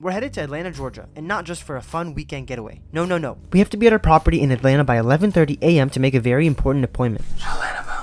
We're headed to Atlanta, Georgia, and not just for a fun weekend getaway. No. We have to be at our property in Atlanta by 11:30 a.m. to make a very important appointment.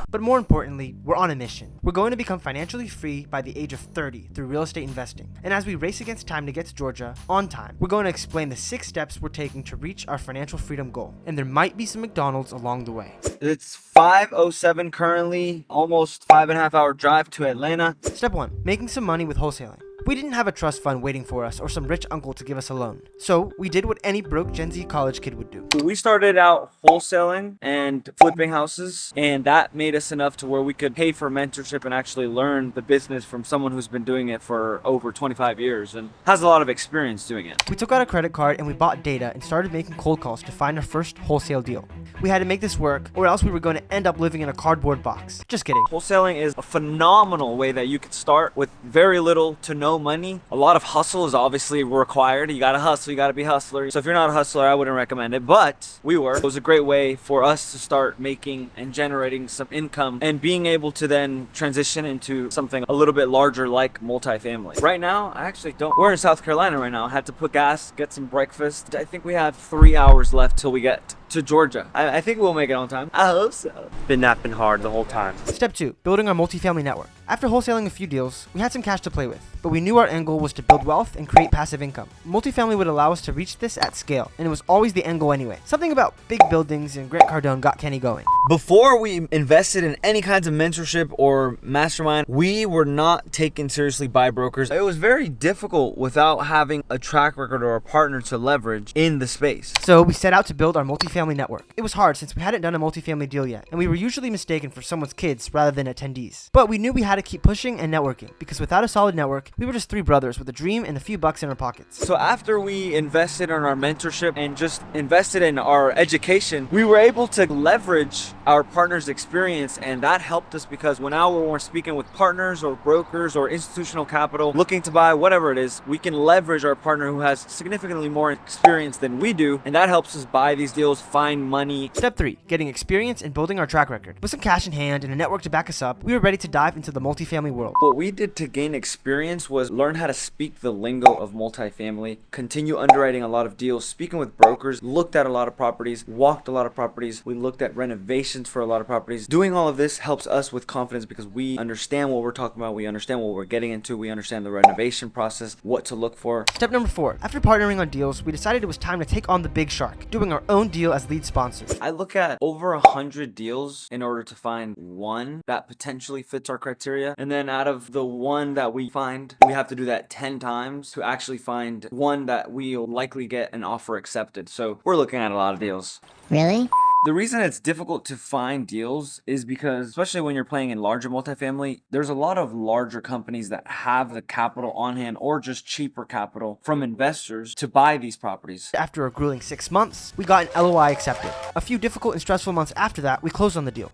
But more importantly, we're on a mission. We're going to become financially free by the age of 30 through real estate investing. And as we race against time to get to Georgia on time, we're going to explain the 6 steps we're taking to reach our financial freedom goal. And there might be some McDonald's along the way. It's 5:07 currently, almost 5.5 hour drive to Atlanta. Step 1, making some money with wholesaling. We didn't have a trust fund waiting for us or some rich uncle to give us a loan. So we did what any broke Gen Z college kid would do. We started out wholesaling and flipping houses, and that made us enough to where we could pay for mentorship and actually learn the business from someone who's been doing it for over 25 years and has a lot of experience doing it. We took out a credit card and we bought data and started making cold calls to find our first wholesale deal. We had to make this work or else we were going to end up living in a cardboard box. Just kidding. Wholesaling is a phenomenal way that you could start with very little to no money. A lot of hustle is obviously required. You gotta hustle, you gotta be a hustler. So if you're not a hustler, I wouldn't recommend it, but we were. It was a great way for us to start making and generating some income and being able to then transition into something a little bit larger like multifamily. Right now, I actually don't. We're in South Carolina right now. I had to put gas, get some breakfast. I think we have 3 hours left till we get to Georgia. I think we'll make it on time. I hope so. Been napping hard the whole time. Step 2, building our multifamily network. After wholesaling a few deals, we had some cash to play with, but we knew our end goal was to build wealth and create passive income. Multifamily would allow us to reach this at scale, and it was always the end goal anyway. Something about big buildings and Grant Cardone got Kenny going. Before we invested in any kinds of mentorship or mastermind, we were not taken seriously by brokers. It was very difficult without having a track record or a partner to leverage in the space. So we set out to build our multifamily network. It was hard since we hadn't done a multifamily deal yet, and we were usually mistaken for someone's kids rather than attendees. But we knew we had to keep pushing and networking, because without a solid network, we were just 3 brothers with a dream and a few bucks in our pockets. So after we invested in our mentorship and just invested in our education, we were able to leverage our partner's experience, and that helped us because when we're speaking with partners or brokers or institutional capital looking to buy whatever it is, we can leverage our partner who has significantly more experience than we do, and that helps us buy these deals, find money. Step 3, getting experience and building our track record. With some cash in hand and a network to back us up, we were ready to dive into the multifamily world. What we did to gain experience was learn how to speak the lingo of multifamily, continue underwriting a lot of deals, speaking with brokers, looked at a lot of properties, walked a lot of properties, we looked at renovations for a lot of properties. Doing all of this helps us with confidence because we understand what we're talking about, we understand what we're getting into, we understand the renovation process, what to look for. Step number 4, after partnering on deals, we decided it was time to take on the big shark, doing our own deal as lead sponsor. I look at over 100 deals in order to find one that potentially fits our criteria, and then out of the one that we find, we have to do that 10 times to actually find one that we'll likely get an offer accepted. So we're looking at a lot of deals. Really? The reason it's difficult to find deals is because, especially when you're playing in larger multifamily, there's a lot of larger companies that have the capital on hand or just cheaper capital from investors to buy these properties. After a grueling 6 months, we got an LOI accepted. A few difficult and stressful months after that, we closed on the deal.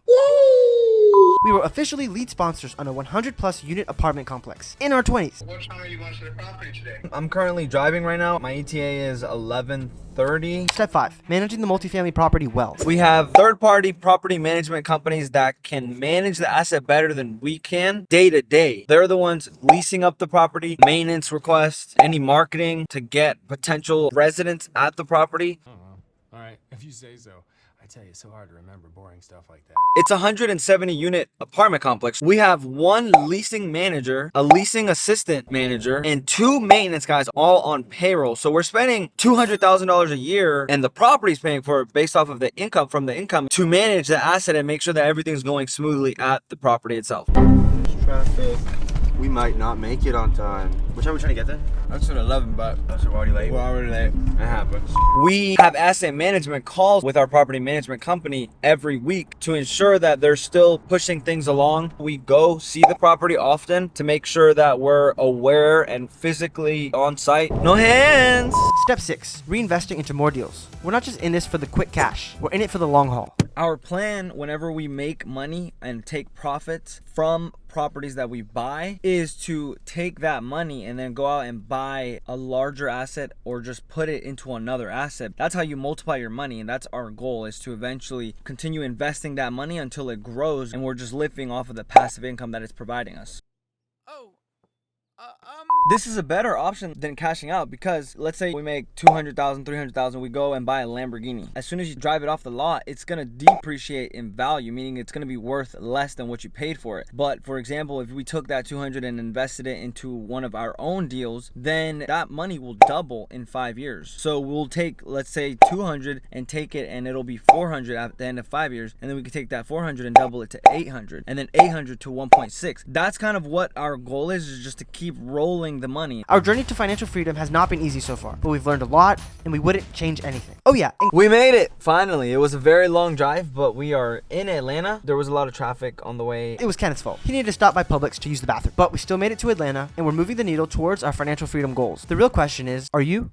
We were officially lead sponsors on a 100+ unit apartment complex in our 20s. What time are you going to the property today? I'm currently driving right now. My ETA is 11:30. Step 5, managing the multifamily property well. We have third-party property management companies that can manage the asset better than we can day to day. They're the ones leasing up the property, maintenance requests, any marketing to get potential residents at the property. Oh, well. All right, if you say so. I tell you, it's so hard to remember boring stuff like that. It's a 170 unit apartment complex. We have 1 leasing manager, a leasing assistant manager, and 2 maintenance guys all on payroll. So we're spending $200,000 a year, and the property's paying for it based off of the income from the income to manage the asset and make sure that everything's going smoothly at the property itself. Traffic. We might not make it on time. What time are we trying to get there? That's at 11, but So we're already late. we're already late. It happens. We have asset management calls with our property management company every week to ensure that they're still pushing things along. We go see the property often to make sure that we're aware and physically on site. No hands. Step 6, reinvesting into more deals. We're not just in this for the quick cash, we're in it for the long haul. Our plan whenever we make money and take profits from properties that we buy is to take that money and then go out and buy a larger asset or just put it into another asset. That's how you multiply your money, and that's our goal, is to eventually continue investing that money until it grows and we're just living off of the passive income that it's providing us. Oh, This is a better option than cashing out because let's say we make 200,000, 300,000, we go and buy a Lamborghini. As soon as you drive it off the lot, it's gonna depreciate in value, meaning it's gonna be worth less than what you paid for it. But for example, if we took that 200 and invested it into one of our own deals, then that money will double in 5 years. So we'll take, let's say 200 and take it and it'll be 400 at the end of 5 years. And then we can take that 400 and double it to 800 and then 800 to 1.6. That's kind of what our goal is just to keep rolling the money. Our journey to financial freedom has not been easy so far, but we've learned a lot and we wouldn't change anything. Oh yeah, and We made it! Finally, it was a very long drive, but we are in Atlanta. There was a lot of traffic on the way. it was Kenneth's fault. He needed to stop by Publix to use the bathroom, but we still made it to Atlanta and we're moving the needle towards our financial freedom goals. The real question is, are you?